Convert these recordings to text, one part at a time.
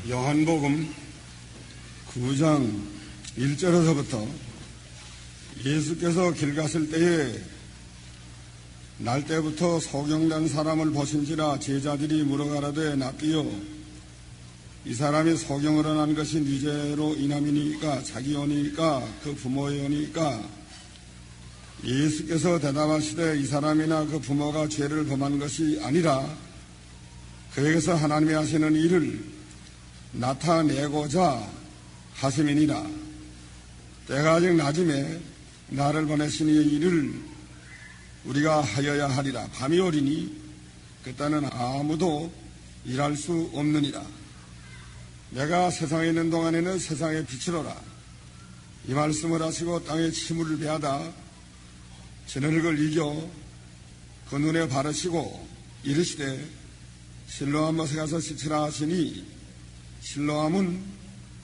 요한복음 9장 1절에서부터 예수께서 길 갔을 때에 날 때부터 소경된 사람을 보신지라 제자들이 물어가라되 납비여 이 사람이 소경으로 난 것이 네 죄로 인함이니까 자기 오니까 그 부모의 오니까 예수께서 대답하시되 이 사람이나 그 부모가 죄를 범한 것이 아니라 그에게서 하나님이 하시는 일을 나타내고자 하심이니라. 때가 아직 낮음에 나를 보내신 이의 일을 우리가 하여야 하리라. 밤이 오리니 그때는 아무도 일할 수 없느니라. 내가 세상에 있는 동안에는 세상의 빛이로라. 이 말씀을 하시고 땅에 침을 베하다 저녁을 이겨 그 눈에 바르시고 이르시되 실로암 못에 가서 씻으라 하시니 실로암은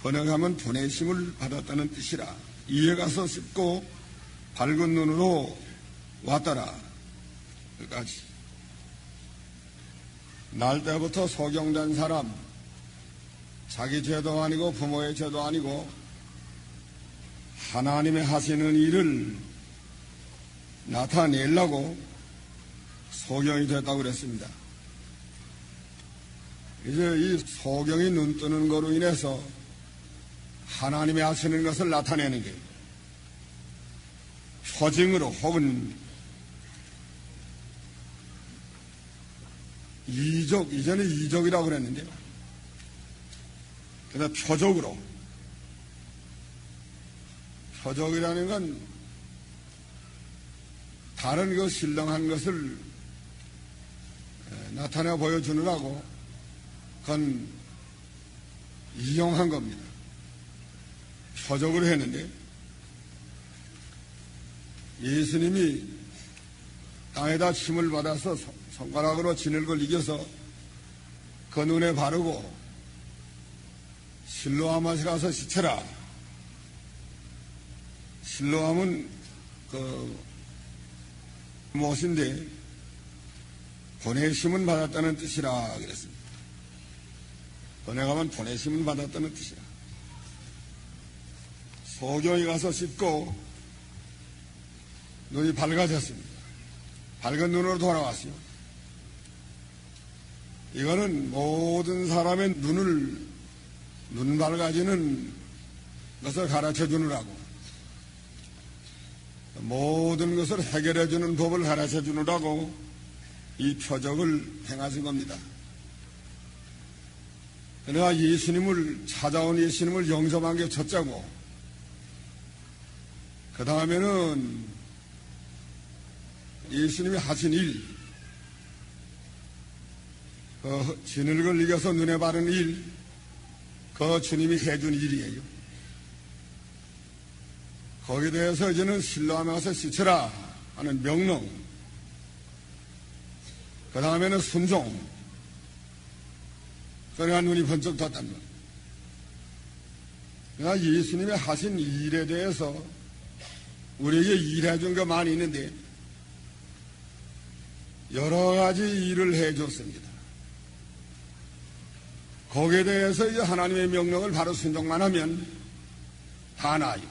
번역하면 보내심을 받았다는 뜻이라. 이에 가서 씻고 밝은 눈으로 왔더라. 여기까지. 날 때부터 소경된 사람, 자기 죄도 아니고 부모의 죄도 아니고 하나님의 하시는 일을 나타내려고 소경이 됐다고 그랬습니다. 이제 이 소경이 눈 뜨는 거로 인해서 하나님이 하시는 것을 나타내는 게 표징으로 혹은 이적, 이전에 이적이라고 그랬는데 그래서 표적이라는 건 다른 그 신령한 것을 나타내 보여주느라고 그건 이용한 겁니다. 표적으로 했는데 예수님이 땅에다 침을 받아서 손가락으로 진흙을 이겨서 그 눈에 바르고 실로암에 가서 씻으라. 실로암은 그 무엇인데 보내심은 받았다는 뜻이라 그랬습니다. 번역하면 보내심을 받았다는 뜻이라. 소경이 가서 씻고 눈이 밝아졌습니다. 밝은 눈으로 돌아왔어요. 이거는 모든 사람의 눈 밝아지는 것을 가르쳐 주느라고 모든 것을 해결해 주는 법을 가르쳐 주느라고 이 표적을 행하신 겁니다. 그러나 예수님을 찾아온 예수님을 영접한 게 첫째고 그 다음에는 예수님이 하신 일, 그 진흙을 이겨서 눈에 바른 일, 그 주님이 해준 일이에요. 거기에 대해서 이제는 실로암에 가서 씻으라 하는 명령, 그 다음에는 순종, 그러나 눈이 번쩍 떴단 말이에요. 그러나 예수님이 하신 일에 대해서 우리에게 일해준 게 많이 있는데 여러 가지 일을 해줬습니다. 거기에 대해서 이제 하나님의 명령을 바로 순종만 하면 다 나아요.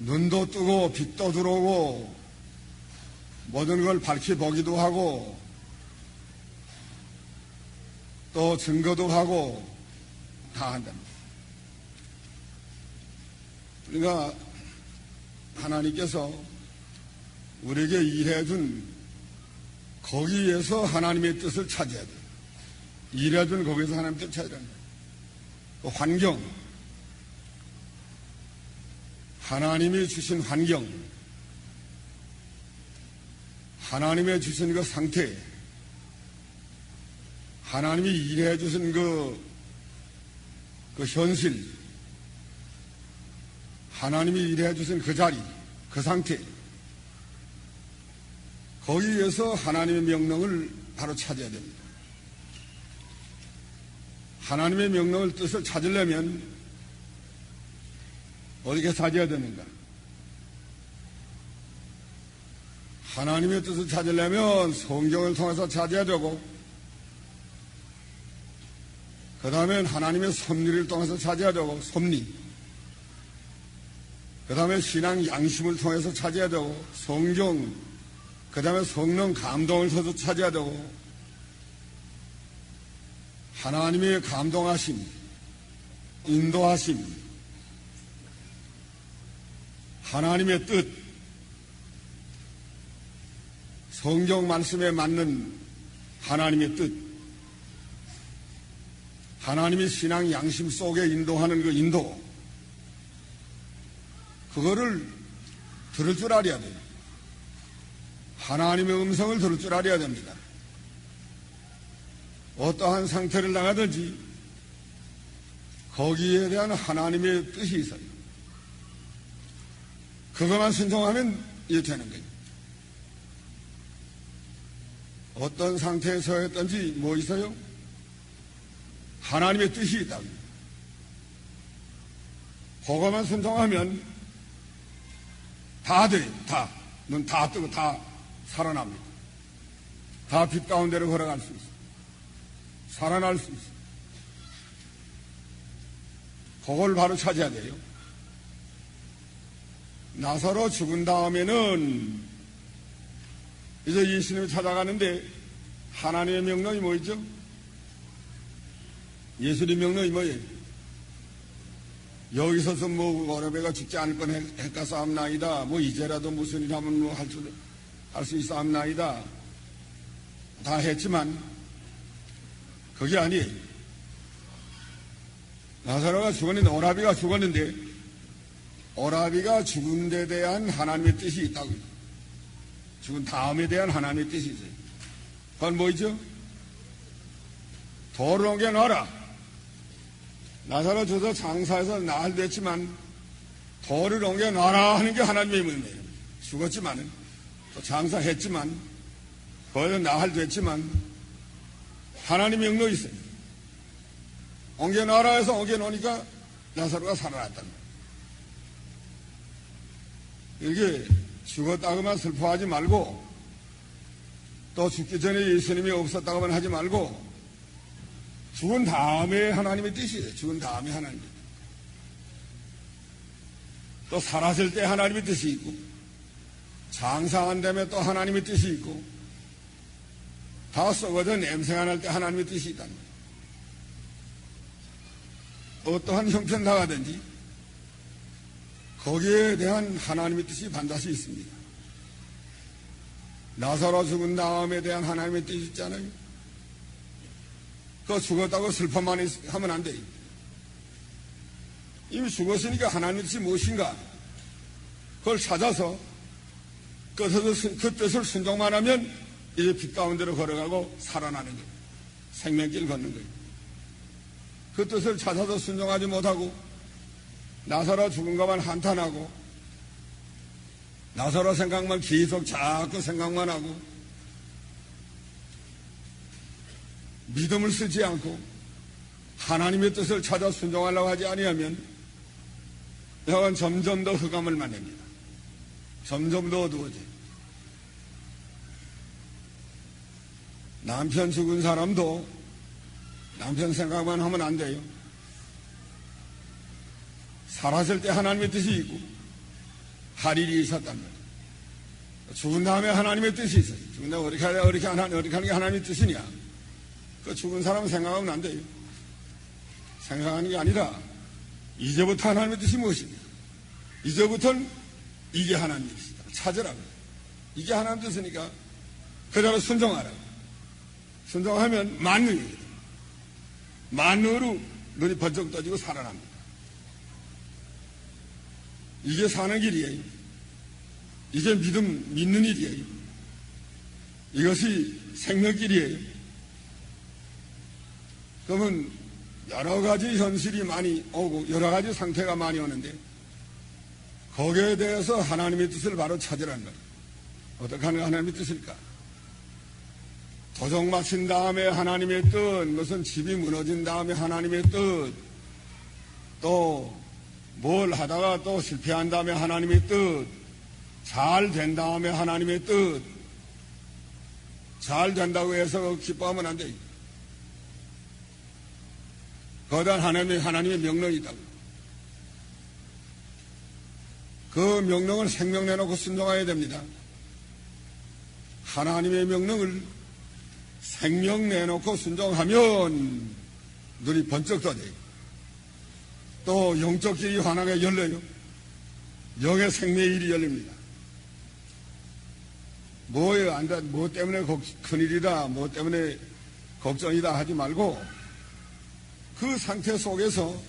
눈도 뜨고 빛도 들어오고 모든 걸 밝히 보기도 하고 또 증거도 하고 다 한답니다. 그러니까 하나님께서 우리에게 일해준 거기에서 하나님의 뜻을 찾아야 돼요. 일해준 거기에서 하나님의 뜻을 찾아야 돼요. 그 환경, 하나님이 주신 환경, 하나님이 주신 그 상태, 하나님이 일해 주신 그 현실, 하나님이 일해 주신 그 자리, 그 상태, 거기에서 하나님의 명령을 바로 찾아야 됩니다. 하나님의 명령을 뜻을 찾으려면 어떻게 찾아야 되는가? 하나님의 뜻을 찾으려면 성경을 통해서 찾아야 되고 그 다음엔 하나님의 섭리를 통해서 차지해야 되고, 섭리. 그 다음에 신앙 양심을 통해서 차지해야 되고, 성경, 그 다음에 성령 감동을 통해서 차지해야 되고, 하나님의 감동하심, 인도하심, 하나님의 뜻, 성경 말씀에 맞는 하나님의 뜻, 하나님의 신앙 양심 속에 인도하는 그 인도, 그거를 들을 줄 알아야 돼요. 하나님의 음성을 들을 줄 알아야 됩니다. 어떠한 상태를 당하든지 거기에 대한 하나님의 뜻이 있어요. 그것만 순종하면 이게 되는 거예요. 어떤 상태에 처했든지 뭐 있어요? 하나님의 뜻이 있다고. 그것만 순종하면 다 돼요. 다. 눈 다 뜨고 다 살아납니다. 다 빛 가운데로 걸어갈 수 있어요. 살아날 수 있어요. 그걸 바로 찾아야 돼요. 나사로 죽은 다음에는 이제 예수님을 찾아가는데 하나님의 명령이 뭐였죠? 예수님 명령이 뭐예요? 여기서서 뭐 어려배가 죽지 않을 뻔 했까 싸움나이다. 뭐 이제라도 무슨 일 하면 뭐 할 수 있어 싸움나이다. 다 했지만 그게 아니에요. 나사로가 죽었는데, 오라비가 죽었는데, 오라비가 죽은 데 대한 하나님의 뜻이 있다고요. 죽은 다음에 대한 하나님의 뜻이 있어요. 그건 뭐죠? 돌을 옮겨놔라. 나사로 죽어서 장사해서 나흘 됐지만 돌을 옮겨놔라 하는 게 하나님의 의미예요. 죽었지만은, 또 장사했지만, 거의 나흘 됐지만 하나님의 명령이 있어요. 옮겨놔라 해서 옮겨놓으니까 나사로가 살아났다는 거예요. 이게 죽었다고만 슬퍼하지 말고, 또 죽기 전에 예수님이 없었다고만 하지 말고, 죽은 다음에 하나님의 뜻이에요. 죽은 다음에 하나님의 뜻. 또 살았을 때 하나님의 뜻이 있고, 장사한 다음에 또 하나님의 뜻이 있고, 다 썩어져 냄새가 날 때 하나님의 뜻이 있다는 거예요. 어떠한 형편 나가든지 거기에 대한 하나님의 뜻이 반드시 있습니다. 나사로 죽은 다음에 대한 하나님의 뜻이 있잖아요. 그거 죽었다고 슬퍼만 하면 안 돼요. 이미 죽었으니까 하나님의 뜻이 무엇인가 그걸 찾아서 그 뜻을 순종만 하면 이제 빛 가운데로 걸어가고 살아나는 거예요. 생명길 걷는 거예요. 그 뜻을 찾아서 순종하지 못하고 나사로 죽은 것만 한탄하고 나사로 생각만 계속 자꾸 생각만 하고 믿음을 쓰지 않고 하나님의 뜻을 찾아 순종하려고 하지 아니하면 여건 점점 더 흑암을 만납니다. 점점 더 어두워져요. 남편 죽은 사람도 남편 생각만 하면 안 돼요. 살았을 때 하나님의 뜻이 있고 할 일이 있었단 말이에요. 죽은 다음에 하나님의 뜻이 있어요. 죽은 다음에 어떻게 하는 게 하나님의 뜻이냐. 그 죽은 사람은 생각하면 안 돼요. 생각하는 게 아니라 이제부터 하나님의 뜻이 무엇입니까? 이제부터는 이게 하나님의 뜻이다. 찾으라고. 이게 하나님의 뜻이니까 그대로 순종하라고. 순종하면 만능입니다. 만능으로 눈이 번쩍 떠지고 살아납니다. 이게 사는 길이에요. 이게 믿는 일이에요. 이것이 생명길이에요. 그러면 여러 가지 현실이 많이 오고 여러 가지 상태가 많이 오는데 거기에 대해서 하나님의 뜻을 바로 찾으라는 거예요. 어떻게 하는 하나님의 뜻일까? 도적 맞힌 다음에 하나님의 뜻, 무슨 집이 무너진 다음에 하나님의 뜻, 또 뭘 하다가 또 실패한 다음에 하나님의 뜻, 잘 된 다음에 하나님의 뜻, 잘 된다고 해서 기뻐하면 안 돼. 거대한 하나님의 명령이다. 그 명령을 생명 내놓고 순종해야 됩니다. 하나님의 명령을 생명 내놓고 순종하면 눈이 번쩍 떠져요. 또 영적 길이 환하게 열려요. 영의 생명의 일이 열립니다. 뭐예요? 뭐 때문에 큰일이다, 뭐 때문에 걱정이다 하지 말고 그 상태 속에서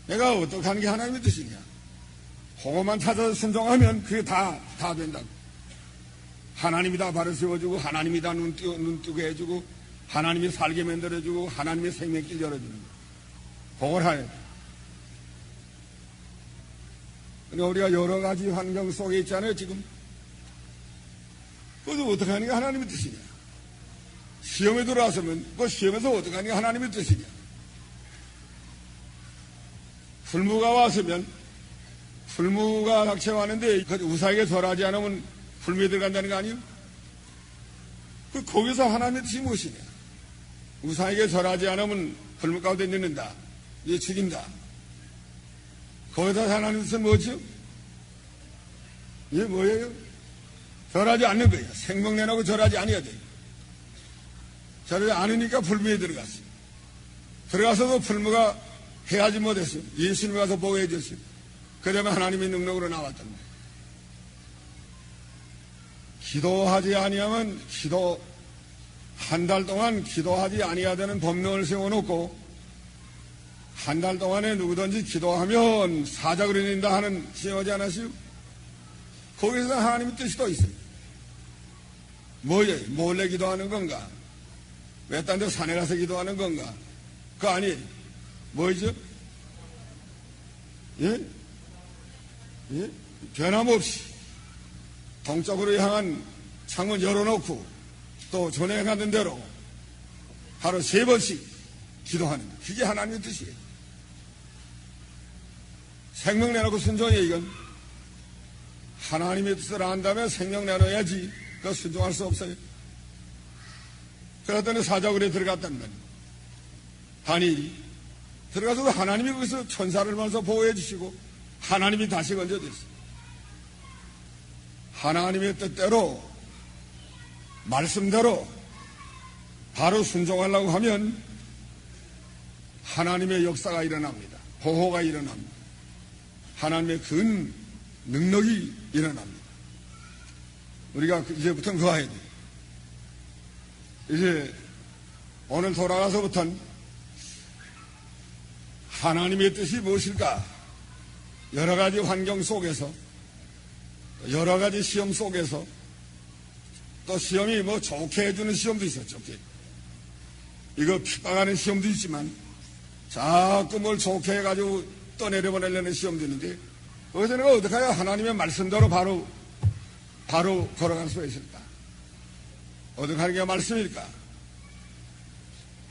내가 어떻게 하는 게 하나님의 뜻이냐. 그것만 찾아서 순종하면 그게 다 된다고. 하나님이 다 바로 세워주고, 하나님이 다 눈 뜨게 해주고, 하나님이 살게 만들어주고, 하나님의 생명길 열어주는 거예요. 그걸 해야 돼. 그러니까 우리가 여러 가지 환경 속에 있잖아요, 지금. 그것도 어떻게 하는 게 하나님의 뜻이냐. 시험에 들어왔으면 그 시험에서 어떻게 하는 게 하나님의 뜻이냐. 풀무가 왔으면 풀무가 닥쳐왔는데 우사에게 절하지 않으면 풀무에 들어간다는 거 아니에요? 거기서 하나님의 뜻이 무엇이냐. 우사에게 절하지 않으면 풀무 가운데 넣는다. 이제 죽인다. 거기서 하나님의 뜻은 뭐죠? 이게 뭐예요? 절하지 않는 거예요. 생명 내놓고 절하지 아니어야 돼요. 절하지 않으니까 풀무에 들어갔어요. 들어가서도 풀무가 해야지 못했어요. 예수님이 와서 보호해 줬어요. 그 다음에 하나님의 능력으로 나왔단 말이에요. 기도하지 아니하면 한 달 동안 기도하지 아니하다는 법령을 세워놓고 한 달 동안에 누구든지 기도하면 사자굴이 낸다 하는 시험하지 않았어요? 거기서 하나님의 뜻이 또 있어요. 뭐예요? 몰래 기도하는 건가? 외딴 데 산에 가서 기도하는 건가? 그거 아니에요. 뭐죠? 예? 예? 변함없이 동쪽으로 향한 창문 열어놓고 또 전에 가는 대로 하루 3번씩 기도하는 거. 그게 하나님의 뜻이에요. 생명 내놓고 순종해. 이건 하나님의 뜻을 안다면 생명 내놓아야지 그 순종할 수 없어요. 그랬더니 사자굴에 들어갔단 말이에요. 다니엘이 들어가서도 하나님이 거기서 천사를 만나서 보호해 주시고 하나님이 다시 건져줬어요. 하나님의 뜻대로 말씀대로 바로 순종하려고 하면 하나님의 역사가 일어납니다. 보호가 일어납니다. 하나님의 큰 능력이 일어납니다. 우리가 이제부터는 그거 해야 돼요. 이제 오늘 돌아가서부터는 하나님의 뜻이 무엇일까? 여러 가지 환경 속에서, 여러 가지 시험 속에서, 또 시험이 뭐 좋게 해주는 시험도 있어요. 좋게. 이거 핍박하는 시험도 있지만 자꾸 뭘 좋게 해가지고 또 내려보내려는 시험도 있는데 거기서 내가 어떻게 해야 하나님의 말씀대로 바로 걸어갈 수가 있을까? 어떻게 하는 게 말씀일까?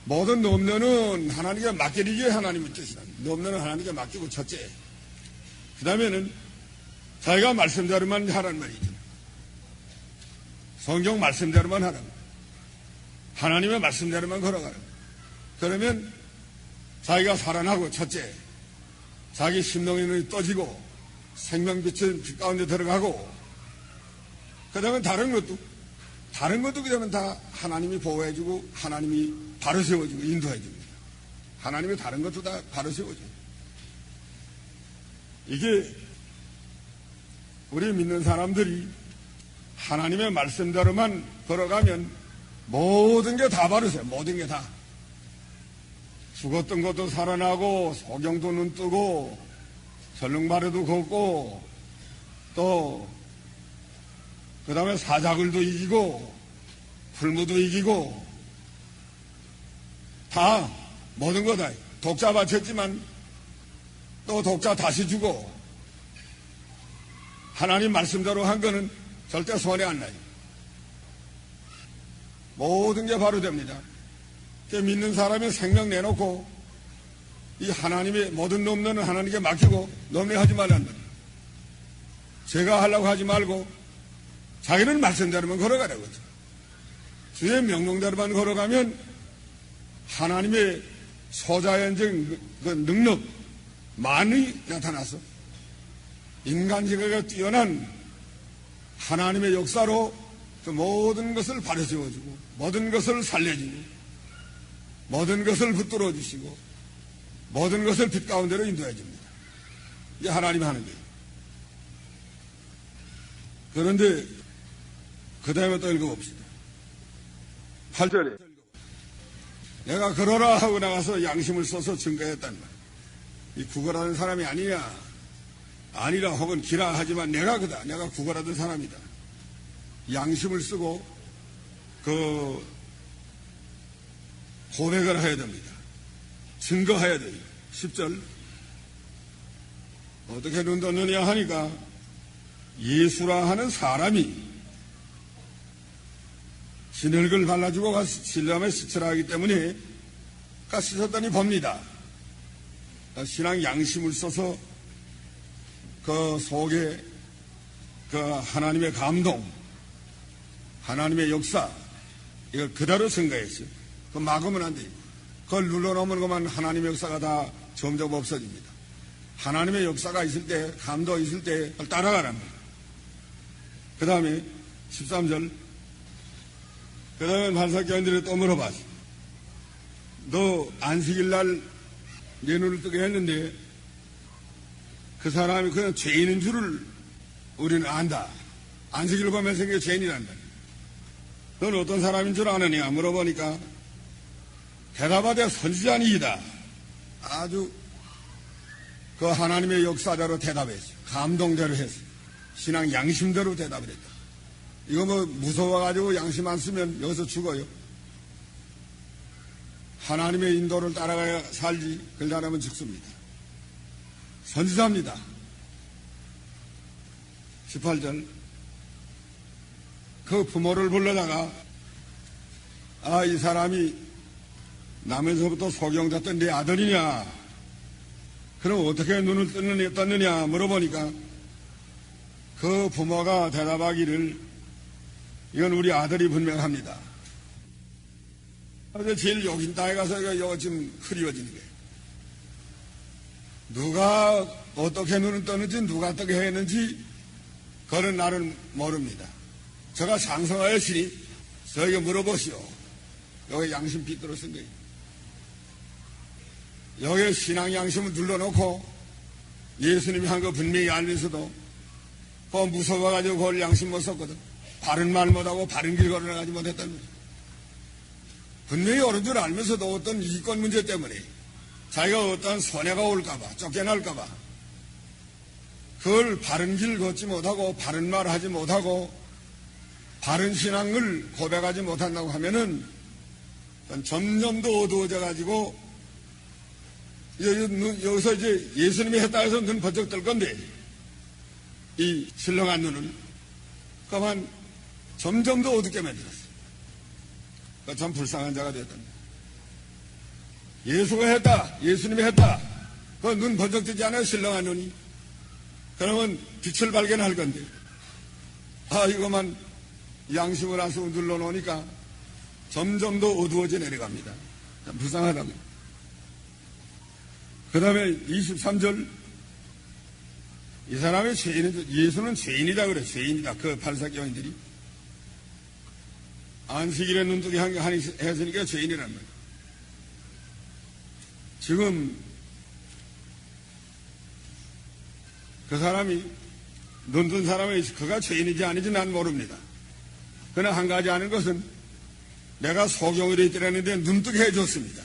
모든 넘는 하나님께 맡기는 게 하나님의 뜻이다. 넘는 하나님께 맡기고 첫째. 그 다음에는 자기가 말씀대로만 하라는 말이죠. 성경 말씀대로만 하라는 거예요. 하나님의 말씀대로만 걸어가는 거예요. 그러면 자기가 살아나고 첫째, 자기 심령의 눈이 떠지고 생명빛은 빛 가운데 들어가고 그 다음에 다른 것도 그 다음에 다 하나님이 보호해주고 하나님이 바로 세워주고 인도해줍니다. 하나님이 다른 것도 다 바로 세워줘요. 이게 우리 믿는 사람들이 하나님의 말씀대로만 걸어가면 모든 게 다 바로 세요. 모든 게 다. 죽었던 것도 살아나고 소경도 눈 뜨고 설렁마루도 걷고 또 그 다음에 사자굴도 이기고 풀무도 이기고 다 모든 거 다 독자 바쳤지만 또 독자 다시 주고 하나님 말씀대로 한 거는 절대 손해 안 나요. 모든 게 바로 됩니다. 믿는 사람이 생명 내놓고 이 하나님의 모든 넘는 하나님께 맡기고 넘내하지 말라는 거예요. 제가 하려고 하지 말고 자기는 말씀대로만 걸어가라고 하죠. 주의 명령대로만 걸어가면 하나님의 소자연적인 그 능력만이 나타나서 인간지각에 뛰어난 하나님의 역사로 그 모든 것을 가르쳐주고 모든 것을 살려주고 모든 것을 붙들어 주시고 모든 것을 빛 가운데로 인도해 줍니다. 이게 하나님이 하는 거예요. 그런데 그 다음에 또 읽어봅시다. 8절에 내가 그러라 하고 나가서 양심을 써서 증거했단 말이야. 이 구걸하는 사람이 아니라 혹은 기라 하지만 내가 그다. 내가 구걸하던 사람이다. 양심을 쓰고 그 고백을 해야 됩니다. 증거해야 돼요. 10절 어떻게 눈 떴느냐 하니까 예수라 하는 사람이 진흙을 발라주고 가서 실람에 씻으라 하기 때문에 씻었더니 봅니다. 신앙 양심을 써서 그 속에 그 하나님의 감동, 하나님의 역사, 이걸 그대로 증거했어요. 그 막으면 안 돼요. 그걸 눌러놓으면 그만 하나님의 역사가 다 점점 없어집니다. 하나님의 역사가 있을 때, 감도 있을 때 그걸 따라가란 말이에요. 그 다음에 13절, 그 다음에 반사교인들이 또 물어봤어. 너 안식일 날 내 눈을 뜨게 했는데 그 사람이 그냥 죄인인 줄을 우리는 안다. 안식일 보면 생겨 죄인이란다. 넌 어떤 사람인 줄 아느냐 물어보니까 대답하되 선지자니이다. 아주 그 하나님의 역사대로 대답했어. 감동대로 했어. 신앙 양심대로 대답을 했다. 이거 뭐 무서워가지고 양심 안 쓰면 여기서 죽어요. 하나님의 인도를 따라가야 살지 그러지 않으면 죽습니다. 선지자입니다. 18절 그 부모를 불러다가 이 사람이 나면서부터 소경잡던 내 아들이냐 그럼 어떻게 눈을 떴느냐 물어보니까 그 부모가 대답하기를 이건 우리 아들이 분명합니다. 그래서 제일 여긴 땅에 가서 이거 지금 흐리워지는 거예요. 누가 어떻게 눈을 떴는지 누가 어떻게 했는지 그건 나는 모릅니다. 제가 상성하였으니 저에게 물어보시오. 여기 양심 빗들어 쓴 거예요. 여기에 신앙 양심을 눌러놓고 예수님이 한 거 분명히 알면서도 무서워가지고 그걸 양심 못 썼거든. 바른 말 못하고 바른 길 걸어나가지 못했다는 거죠. 분명히 옳은 줄 알면서도 어떤 이권 문제 때문에 자기가 어떤 손해가 올까봐 쫓겨날까봐 그걸 바른 길 걷지 못하고 바른 말 하지 못하고 바른 신앙을 고백하지 못한다고 하면은 점점 더 어두워져 가지고 여기서 이제 예수님이 했다 해서 눈 번쩍 뜰 건데 이 신령한 눈은 그만 점점 더 어둡게 만들었어요. 참 불쌍한 자가 되었다. 예수가 했다. 예수님이 했다. 그 눈 번쩍 뜨지 않아요? 신령한 눈이. 그러면 빛을 발견할 건데 이거만 양심을 안 쓰고 눌러놓으니까 점점 더 어두워져 내려갑니다. 참 불쌍하다고. 그 다음에 23절 이 사람의 죄인은 예수는 죄인이다 그래. 죄인이다. 그 바리새교인들이 안식일에 눈뜨게 했으니까 죄인이란 말이에요. 지금 그 사람이 눈 뜬 사람이 그가 죄인인지 아닌지 난 모릅니다. 그러나 한 가지 아는 것은 내가 소경을 했더랬는데 눈뜨게 해줬습니다.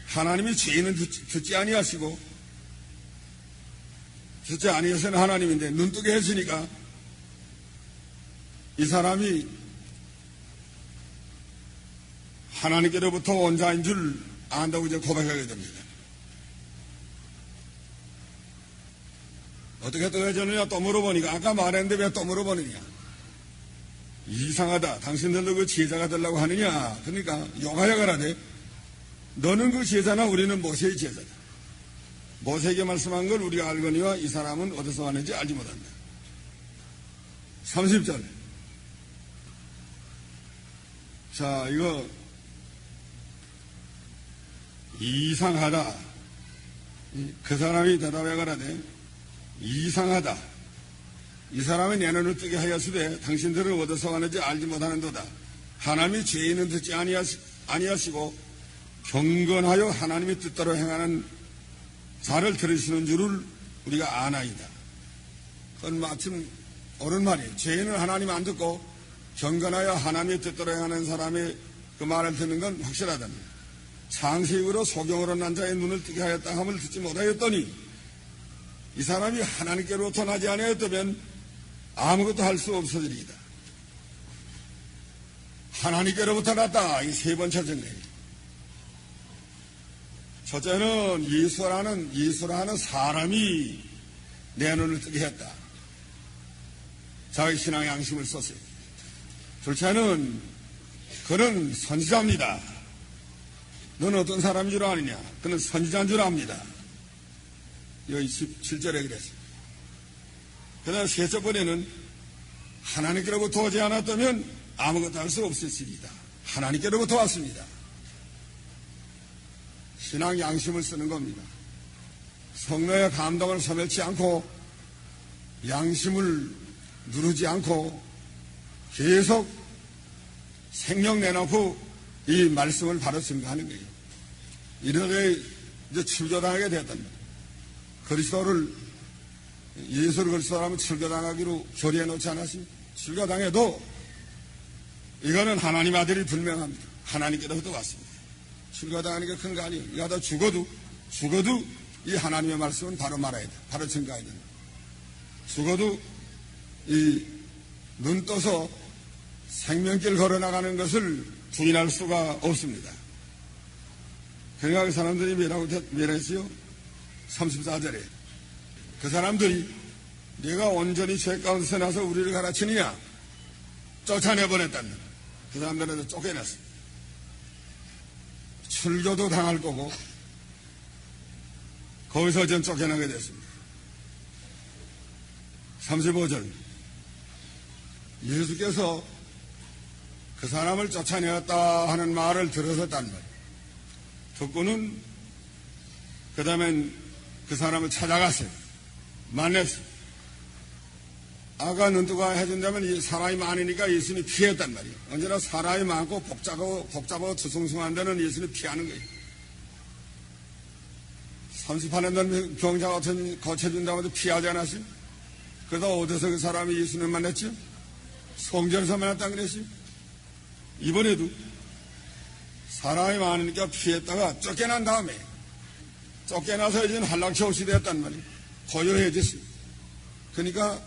하나님이 죄인은 듣지 아니하시고 듣지 아니하시는 하나님인데 눈뜨게 했으니까 이 사람이 하나님께로부터 온 자인 줄 안다고 이제 고백하게 됩니다. 어떻게 떠해졌느냐 또 물어보니까 아까 말했는데 왜 또 물어보느냐. 이상하다. 당신들도 그 제자가 되려고 하느냐. 그러니까 용하여 가라되 너는 그 제자나 우리는 모세의 제자다. 모세에게 말씀한 걸 우리가 알거니와 이 사람은 어디서 왔는지 알지 못한다. 30절. 자, 이거 이상하다. 그 사람이 대답해 가라되 이상하다. 이 사람이 내 눈을 뜨게 하였으되 당신들은 어디서 가는지 알지 못하는도다. 하나님이 죄인은 듣지 아니하시고 경건하여 하나님의 뜻대로 행하는 자를 들으시는 줄을 우리가 아나이다. 그건 마침 옳은 말이에요. 죄인은 하나님 안 듣고 경건하여 하나님의 뜻대로 행하는 사람의 그 말을 듣는 건 확실하답니다. 창세기로 소경으로 난 자의 눈을 뜨게 하였다 함을 듣지 못하였더니 이 사람이 하나님께로부터 나지 아니하였다면 아무것도 할 수 없어지리이다. 하나님께로부터 났다. 이 세 번째 증거예요. 첫째는 예수라는 사람이 내 눈을 뜨게 했다. 자기 신앙의 양심을 썼어요. 둘째는 그는 선지자입니다. 너는 어떤 사람인 줄 아느냐? 그는 선지자인 줄 압니다. 여기 17절에 그랬어요. 그 다음 셋째 번에는 하나님께로부터 오지 않았다면 아무것도 할 수 없었습니다. 하나님께로부터 왔습니다. 신앙 양심을 쓰는 겁니다. 성령의 감동을 소멸치 않고 양심을 누르지 않고 계속 생명 내놓고 이 말씀을 바로 증거하는 거예요. 이러되 이제 출교당하게 되었답니다. 예수를 그리스도라면 출교당하기로 교리해 놓지 않았습니까? 출교당해도 이거는 하나님 아들이 분명합니다. 하나님께로부터 왔습니다. 출교당하는 게 큰 거 아니에요. 이러다 죽어도 이 하나님의 말씀은 바로 말해야 돼. 바로 증거해야 된다. 죽어도 이 눈 떠서 생명길 걸어나가는 것을 부인할 수가 없습니다. 그러니까 그 사람들이 뭐라고 했어요? 34절에 그 사람들이 네가 온전히 죄 가운데서 나서 우리를 가르치느냐 쫓아내보냈다는 그 사람들은 쫓겨났어. 출교도 당할 거고 거기서 전 쫓겨나게 됐습니다. 35절 예수께서 그 사람을 쫓아내었다 하는 말을 들었었단 말이에요. 듣고는 그 다음엔 그 사람을 찾아갔어요. 만났어요. 아까 눈뜨가 해준다면 이 사람이 많으니까 예수님이 피했단 말이에요. 언제나 사람이 많고 복잡하고 두숭숭한 데는 예수님이 피하는 거예요. 38년 된 병자 같은 고쳐준다고 해도 피하지 않았어요? 그러다 어디서 그 사람이 예수님을 만났죠? 성전에서 만났다고 그랬어요. 이번에도 사람이 많으니까 피했다가 쫓겨난 다음에 쫓겨나서 이제는 한락처없이 되었단 말이에요. 고요해졌어요. 그러니까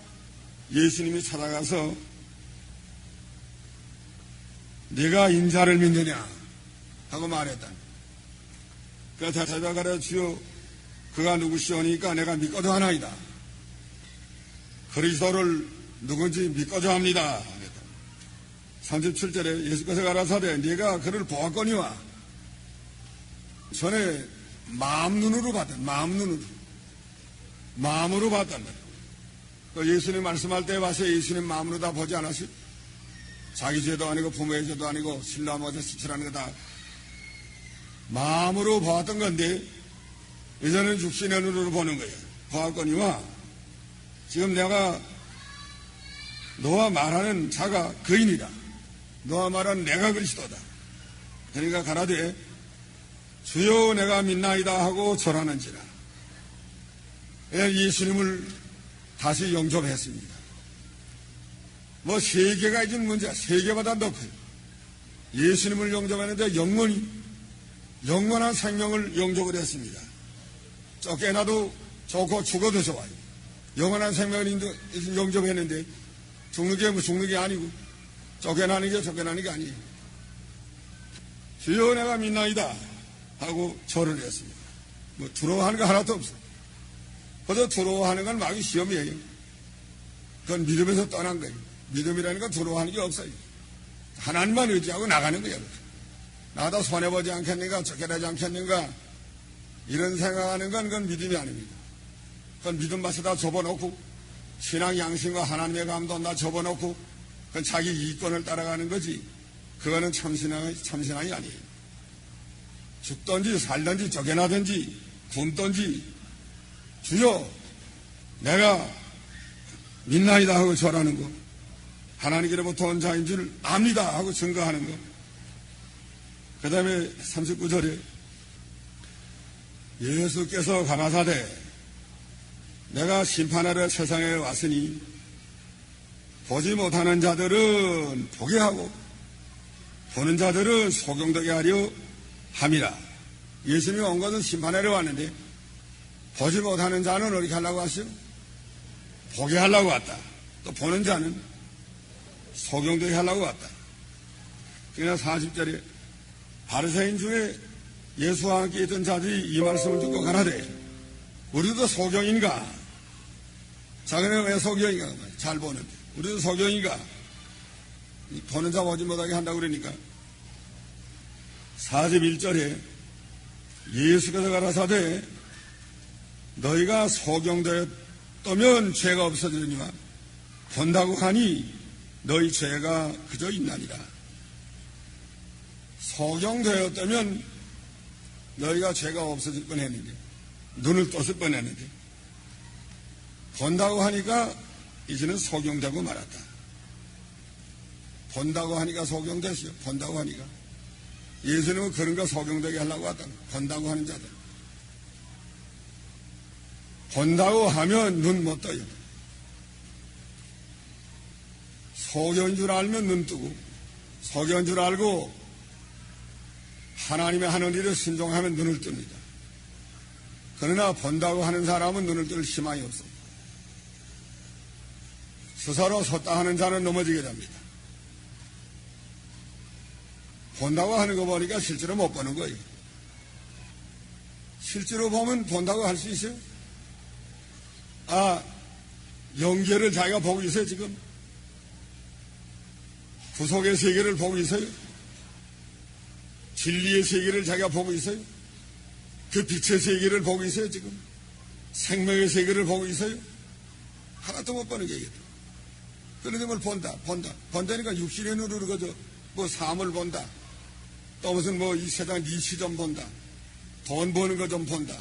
예수님이 찾아가서 네가 인자를 믿느냐 하고 말했다. 그래서 찾아가라 주여 그가 누구시오니까 내가 믿고도 하나이다. 그리스도를 누군지 믿고도 합니다. 37절에 예수께서 가라사대 네가 그를 보았거니와 전에 마음으로 봤단 말이에요. 예수님 말씀할 때 와서 예수님 마음으로 다 보지 않았어요? 자기 죄도 아니고 부모의 죄도 아니고 신라 모자 수출하는 거 다 마음으로 보았던 건데 이제는 육신의 눈으로 보는 거예요. 보았거니와 지금 내가 너와 말하는 자가 그인이다. 너와 말하는 내가 그리스도다. 그러니까 가라되 주여 내가 믿나이다 하고 절하는지라. 예수님을 다시 영접했습니다. 뭐 세계가 이긴 문제야. 세계보다 더 커요. 예수님을 영접했는데 영원한 생명을 영접을 했습니다. 쫓겨나도 좋고 죽어도 좋아요. 영원한 생명을 영접했는데 죽는 게 아니고 쫓겨나는 게 아니에요. 주여 내가 믿나이다 하고 절을 했습니다. 뭐 두려워하는 거 하나도 없어요. 그저 두려워하는 건 마귀 시험이에요. 그건 믿음에서 떠난 거예요. 믿음이라는 건 두려워하는 게 없어요. 하나님만 의지하고 나가는 거예요. 나도 손해보지 않겠는가, 쫓겨나지 않겠는가, 이런 생각하는 건 그건 믿음이 아닙니다. 그건 믿음 맛에 다 접어놓고, 신앙 양심과 하나님의 감동 다 접어놓고, 그건 자기 이권을 따라가는 거지, 그거는 참신앙이 아니에요. 죽든지 살든지 쫓겨나든지 굶든지 주여 내가 믿나이다 하고 절하는 것, 하나님께로부터 온 자인 줄 압니다 하고 증거하는 것. 그 다음에 39절에 예수께서 가라사대 내가 심판하러 세상에 왔으니 보지 못하는 자들은 보게 하고 보는 자들은 소경되게 하려 함이라. 예수님이 온 것은 심판하러 왔는데 보지 못하는 자는 어떻게 하려고 왔어요? 보게 하려고 왔다. 또 보는 자는 소경되게 하려고 왔다. 그러나 40절에 바리새인 중에 예수와 함께 있던 자들이 이 말씀을 듣고 가라되 우리도 소경인가? 자기는 왜 소경인가? 잘 보는데 우리도 소경인가? 보는 자 보지 못하게 한다고 그러니까 41절에 예수께서 가라사대 너희가 소경되었다면 죄가 없어지느니와 본다고 하니 너희 죄가 그저 있나니라. 소경되었다면 너희가 죄가 없어질 뻔했는데 눈을 떴을 뻔했는데 본다고 하니까 이제는 소경되고 말았다. 본다고 하니까 소경됐어요. 본다고 하니까 예수님은 그런 거 소경되게 하려고 왔다. 본다고 하는 자들. 본다고 하면 눈 못 떠요. 소경인 줄 알면 눈 뜨고 소경인 줄 알고 하나님의 하는 일을 순종하면 눈을 뜹니다. 그러나 본다고 하는 사람은 눈을 뜰 희망이 없습니다. 스스로 섰다 하는 자는 넘어지게 됩니다. 본다고 하는 거 보니까 실제로 못 보는 거예요. 실제로 보면 본다고 할 수 있어요? 영계를 자기가 보고 있어요, 지금? 구속의 세계를 보고 있어요? 진리의 세계를 자기가 보고 있어요? 그 빛의 세계를 보고 있어요, 지금? 생명의 세계를 보고 있어요? 하나도 못 보는 게 이겠다. 그런데 뭘 본다니까 육신의 눈으로 그저 뭐 삶을 본다. 또 무슨 뭐 이 세상 이치 좀 본다. 돈 버는 거 좀 본다.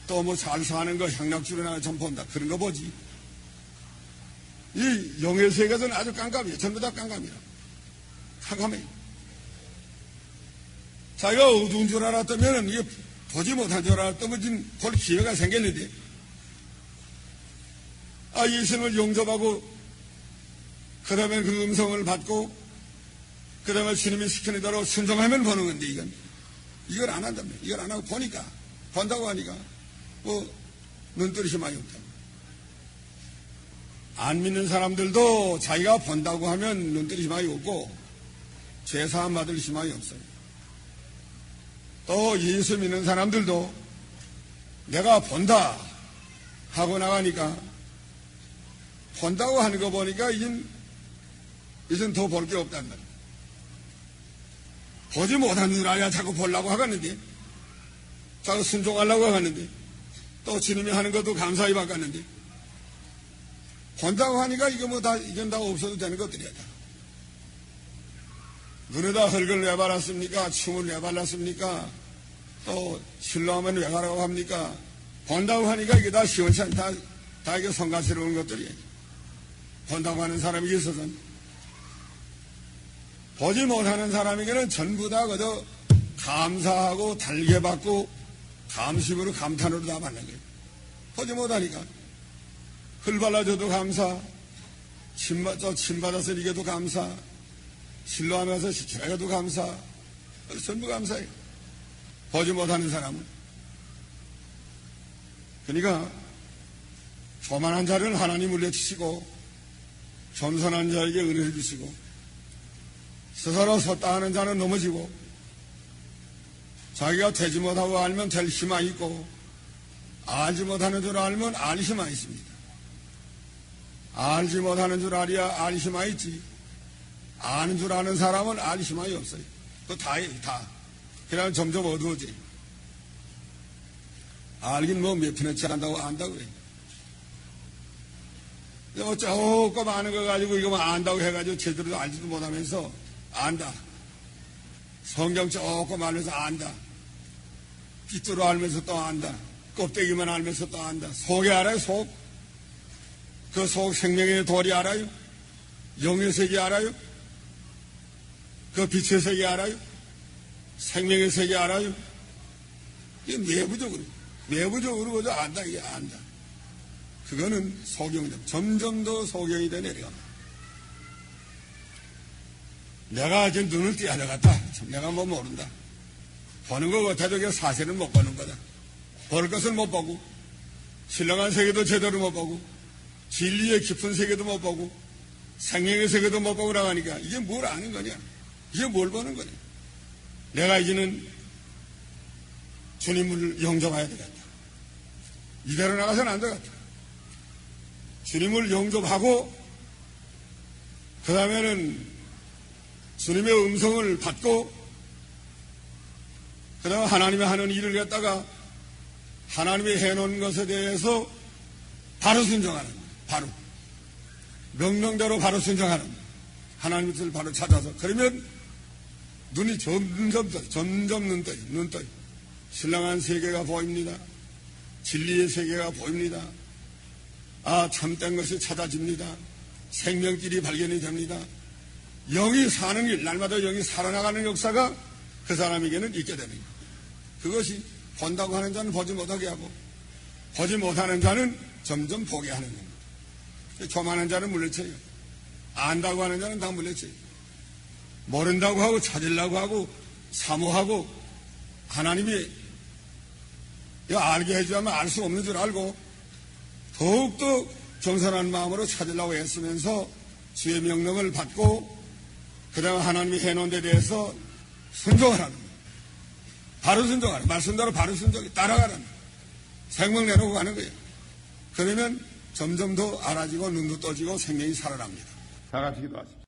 또 뭐 잘 사는 거 향락주려나 좀 본다. 그런 거 보지. 이 영의 세계에서는 아주 깜깜이에요. 전부 다 깜깜이야. 깜깜해. 자기가 어두운 줄 알았다면 이게 보지 못한 줄 알았다면 볼 기회가 생겼는데 예수님을 용접하고 그 다음에 그 음성을 받고 그 다음에 주님이 시키는 대로 순종하면 보는 건데 이걸 안 한다며. 이걸 안 하고 보니까 본다고 하니까 뭐 눈뜰 희망이 없다. 안 믿는 사람들도 자기가 본다고 하면 눈뜰 희망이 없고 죄사함 받을 희망이 없어요. 또 예수 믿는 사람들도 내가 본다 하고 나가니까 본다고 하는 거 보니까 이젠 더 볼 게 없단 말이야. 보지 못한 줄 알아야 자꾸 보려고 하겠는데, 자꾸 순종하려고 하겠는데, 또 주님이 하는 것도 감사히 바꿨는데, 본다고 하니까 이건 다 없어도 되는 것들이야. 눈에다 흙을 왜 발랐습니까? 춤을 왜 발랐습니까? 또 신뢰하면 왜 가라고 합니까? 본다고 하니까 이게 다 시원치 다 이게 성가스러운 것들이에요. 본다고 하는 사람이 있어서는. 보지 못하는 사람에게는 전부 다 그저 감사하고 달게받고 감심으로 감탄으로 다 받는 거예요. 보지 못하니까. 흙 발라줘도 감사, 침 받아서 이게도 감사, 신뢰하면서 시키라도 감사, 전부 감사해요. 보지 못하는 사람은. 그러니까 교만한 자를 하나님 물려주시고 겸손한 자에게 은혜를 주시고 스스로 섰다 하는 자는 넘어지고 자기가 되지 못하고 알면 될 희망이 있고 알지 못하는 줄 알면 알 희망이 있습니다. 알지 못하는 줄 알아야 알 희망이 있지. 아는 줄 아는 사람은 알 희망이 없어요. 그거 다. 그러면 점점 어두워져요. 알긴 뭐 몇 편에 안다고 안다고 그래. 조금 아는 거 가지고 이거 안다고 해가지고 제대로 알지도 못하면서 안다. 성경 조금 알면서 안다. 삐뚤어 알면서 또 안다. 껍데기만 알면서 또 안다. 속에 알아요, 속. 그 속 생명의 도리 알아요? 영의 세계 알아요? 그 빛의 세계 알아요? 생명의 세계 알아요? 이게 내부적으로 그저 안다, 이게 안다. 그거는 소경적. 점점 더 소경이 돼 내려갑니다. 내가 이제 눈을 띄어야 되겠다. 내가 뭐 모른다. 보는 거 같아도 그게 사실은 못 보는 거다. 볼 것은 못 보고, 신령한 세계도 제대로 못 보고, 진리의 깊은 세계도 못 보고, 생명의 세계도 못 보고 나가니까 이게 뭘 아는 거냐? 이게 뭘 보는 거냐? 내가 이제는 주님을 영접해야 되겠다. 이대로 나가서는 안 되겠다. 주님을 영접하고, 그 다음에는 주님의 음성을 받고, 그 다음에 하나님이 하는 일을 갖다가 하나님이 해놓은 것에 대해서 바로 순종하는 거예요. 바로. 명령대로 바로 순종하는 거예요. 하나님의 뜻을 바로 찾아서. 그러면 눈이 점점 눈떠요. 신령한 세계가 보입니다. 진리의 세계가 보입니다. 아, 참된 것이 찾아집니다. 생명길이 발견이 됩니다. 영이 사는 길, 날마다 영이 살아나가는 역사가 그 사람에게는 있게 되는 거예요. 그것이 본다고 하는 자는 보지 못하게 하고, 보지 못하는 자는 점점 보게 하는 겁니다. 교만한 자는 물리쳐요. 안다고 하는 자는 다 물리쳐요. 모른다고 하고 찾으려고 하고 사모하고, 하나님이 알게 해주면 알 수 없는 줄 알고 더욱더 겸손한 마음으로 찾으려고 애쓰면서 주의 명령을 받고, 그 다음에 하나님이 해놓은 데 대해서 순종하라는 거예요. 바로 순종하라. 말씀대로 바로 순종해. 따라가라는 거예요. 생명 내놓고 가는 거예요. 그러면 점점 더 알아지고 눈도 떠지고 생명이 살아납니다. 다 같이 기도하십시오.